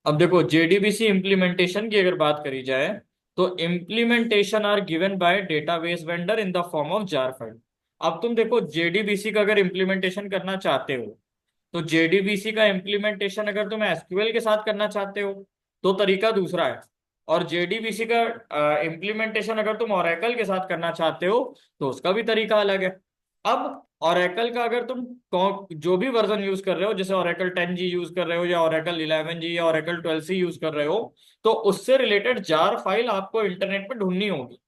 अब देखो JDBC implementation की अगर बात करी जाए, तो implementation are given by database vendor in the form of jar file. अब तुम देखो जेडीबीसी का अगर इम्प्लीमेंटेशन करना चाहते हो, तो जेडीबीसी का इम्प्लीमेंटेशन अगर तुम एसक्यूएल के साथ करना चाहते हो तो तरीका दूसरा है, और जेडीबीसी का इम्प्लीमेंटेशन अगर तुम ओरेकल के साथ करना चाहते हो तो उसका भी तरीका अलग है। अब ओरेकल का अगर तुम जो भी वर्जन यूज कर रहे हो, जैसे ओरेकल 10G यूज कर रहे हो या ओरेकल 11G या ओरेकल 12C यूज कर रहे हो, तो उससे रिलेटेड जार फाइल आपको इंटरनेट पे ढूंढनी होगी।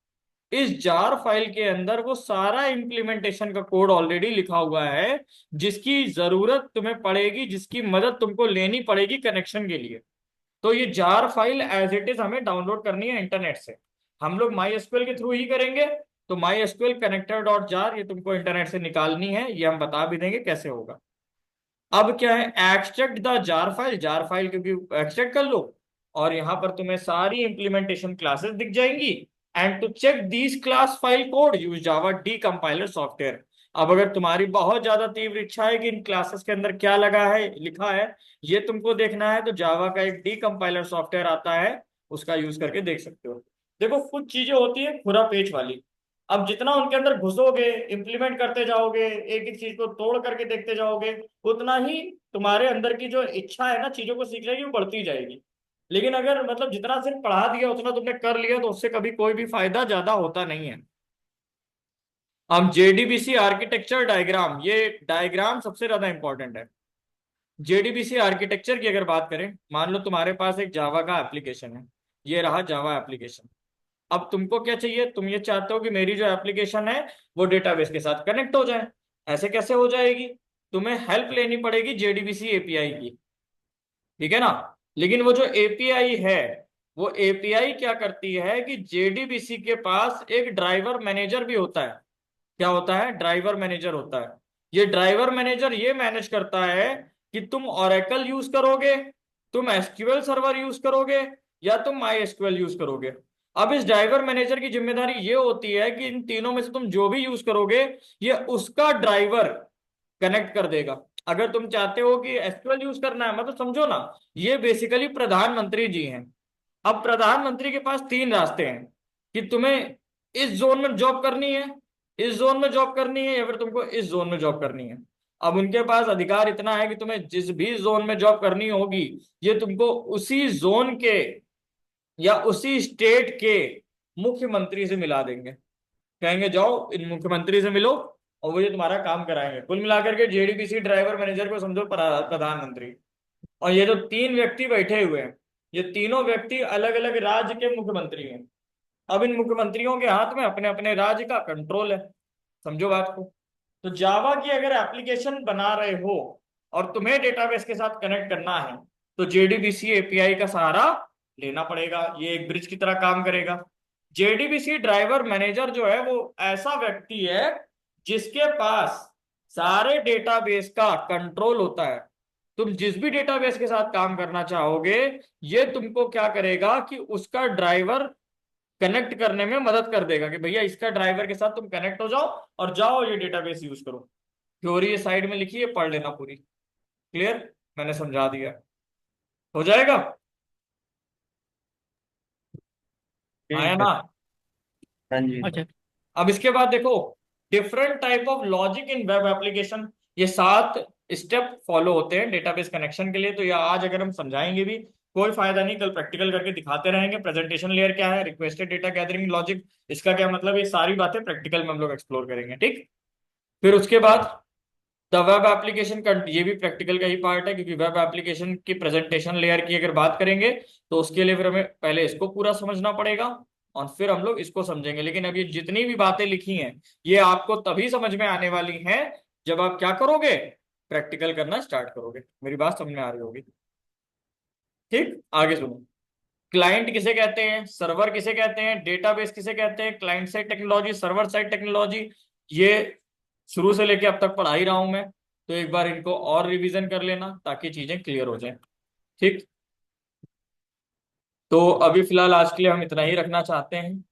इस जार फाइल के अंदर वो सारा इम्प्लीमेंटेशन का कोड ऑलरेडी लिखा हुआ है, जिसकी जरूरत तुम्हें पड़ेगी, जिसकी मदद तुमको लेनी पड़ेगी कनेक्शन के लिए। तो ये jar file as it is हमें डाउनलोड करनी है इंटरनेट से। हम लोग माई एसक्यूएल के थ्रू ही करेंगे। तो my SQL connector dot jar ये तुमको इंटरनेट से निकालनी है, ये हम बता भी देंगे कैसे होगा। अब क्या है, एक्सट्रैक्ट द जार फाइल क्योंकि एक्सट्रैक्ट कर लो, और यहां पर तुम्हें सारी इंप्लीमेंटेशन क्लासेस दिख जाएंगी। And to check these class file code use Java decompiler software. अब अगर तुम्हारी बहुत ज्यादा तीव्र इच्छा है कि इन क्लासेस के अंदर क्या लगा है, लिखा है, ये तुमको देखना है, तो जावा का एक डी कंपाइलर सॉफ्टवेयर आता है, उसका यूज करके देख सकते हो। देखो कुछ चीजें होती है खुरा पेच वाली। अब जितना उनके अंदर घुसोगे, इंप्लीमेंट करते जाओगे, एक एक चीज को तोड़ करके देखते जाओगे, उतना ही तुम्हारे अंदर की जो इच्छा है ना चीजों को सीखने की, वो बढ़ती जाएगी। लेकिन अगर मतलब जितना सिर्फ पढ़ा दिया उतना तुमने कर लिया, तो उससे कभी कोई भी फायदा ज्यादा होता नहीं है। अब जेडीबीसी आर्किटेक्चर डायग्राम, ये डायग्राम सबसे ज्यादा इंपॉर्टेंट है। जेडीबीसी आर्किटेक्चर की अगर बात करें, मान लो तुम्हारे पास एक जावा का एप्लीकेशन है, ये रहा जावा एप्लीकेशन। अब तुमको क्या चाहिए, तुम ये चाहते हो कि मेरी जो एप्लीकेशन है वो डेटाबेस के साथ कनेक्ट हो जाए। ऐसे कैसे हो जाएगी, तुम्हें हेल्प लेनी पड़ेगी जेडीबीसी एपीआई की, ठीक है ना। लेकिन वो जो एपीआई है, वो एपीआई क्या करती है कि जेडीबीसी के पास एक ड्राइवर मैनेजर भी होता है। क्या होता है, ड्राइवर मैनेजर होता है। ये ड्राइवर मैनेजर ये मैनेज करता है कि तुम ओरेकल यूज करोगे, तुम एसक्यूएल सर्वर यूज करोगे, या तुम माई एसक्यूएल यूज करोगे। अब इस ड्राइवर मैनेजर की जिम्मेदारी ये होती है कि इन तीनों में से तुम जो भी यूज करोगे, ये उसका ड्राइवर कनेक्ट कर देगा। अगर तुम चाहते हो कि एसक्यूएल यूज करना है, मतलब समझो ना, ये बेसिकली प्रधानमंत्री जी हैं। अब प्रधानमंत्री के पास तीन रास्ते हैं कि तुम्हें इस जोन में जॉब करनी है, इस जोन में जॉब करनी है, या फिर तुमको इस जोन में जॉब करनी है। अब उनके पास अधिकार इतना है कि तुम्हें जिस भी जोन में जॉब करनी होगी, ये तुमको उसी जोन के या उसी स्टेट के मुख्यमंत्री से मिला देंगे। कहेंगे जाओ इन मुख्यमंत्री से मिलो, और वो ये तुम्हारा काम कराएंगे। कुल मिलाकर के जेडीपीसी ड्राइवर मैनेजर को समझो प्रधानमंत्री। और ये जो तीन व्यक्ति बैठे हुए हैं, ये तीनों व्यक्ति अलग अलग राज्य के मुख्यमंत्री हैं। अब इन मुख्यमंत्रियों के हाथ में अपने अपने राज्य का कंट्रोल है। समझो बात को। तो जावा की अगर एप्लीकेशन बना रहे हो और तुम्हें डेटाबेस के साथ कनेक्ट करना है, तो जेडीबीसी एपीआई का सहारा लेना पड़ेगा। ये एक ब्रिज की तरह काम करेगा। जेडीबीसी ड्राइवर मैनेजर जो है वो ऐसा व्यक्ति है जिसके पास सारे डेटाबेस का कंट्रोल होता है। तुम जिस भी डेटाबेस के साथ काम करना चाहोगे, ये तुमको क्या करेगा कि उसका ड्राइवर कनेक्ट करने में मदद कर देगा कि भैया इसका ड्राइवर के साथ तुम कनेक्ट हो जाओ और जाओ ये डेटाबेस यूज करो। थ्योरी ये साइड में लिखी है, पढ़ लेना पूरी। क्लियर, मैंने समझा दिया। हो जाएगा। आया ठीक है। ना। हाँ जी। अच्छा, अब इसके बाद देखो, different type of logic in web application. ये 7 स्टेप फॉलो होते हैं डेटाबेस कनेक्शन के लिए। तो ये आज अगर हम समझाएंगे भी कोई फायदा नहीं, कल प्रैक्टिकल करके दिखाते रहेंगे। प्रेजेंटेशन लेयर क्या है, रिक्वेस्टेड डेटा गैदरिंग लॉजिक, इसका क्या मतलब, ये सारी बातें प्रैक्टिकल में हम लोग एक्सप्लोर करेंगे, ठीक। फिर उसके बाद द वेब एप्लीकेशन का, ये भी प्रैक्टिकल का ही पार्ट है, क्योंकि वेब एप्लीकेशन की प्रेजेंटेशन लेयर की अगर बात करेंगे, तो उसके लिए फिर हमें पहले इसको पूरा समझना पड़ेगा, और फिर हम लोग इसको समझेंगे। लेकिन अब ये जितनी भी बातें लिखी हैं, ये आपको तभी समझ में आने वाली हैं जब आप क्या करोगे, प्रैक्टिकल करना स्टार्ट करोगे। मेरी बात समझ में आ रही होगी, ठीक। आगे सुनो। क्लाइंट किसे कहते हैं, सर्वर किसे कहते हैं, डेटाबेस किसे कहते हैं, client side technology, server side technology, ये शुरू से लेके अब तक पढ़ा ही रहा हूं मैं। तो एक बार इनको और रिवीजन कर लेना ताकि चीजें क्लियर हो जाए, ठीक। तो अभी फिलहाल आज के लिए हम इतना ही रखना चाहते हैं।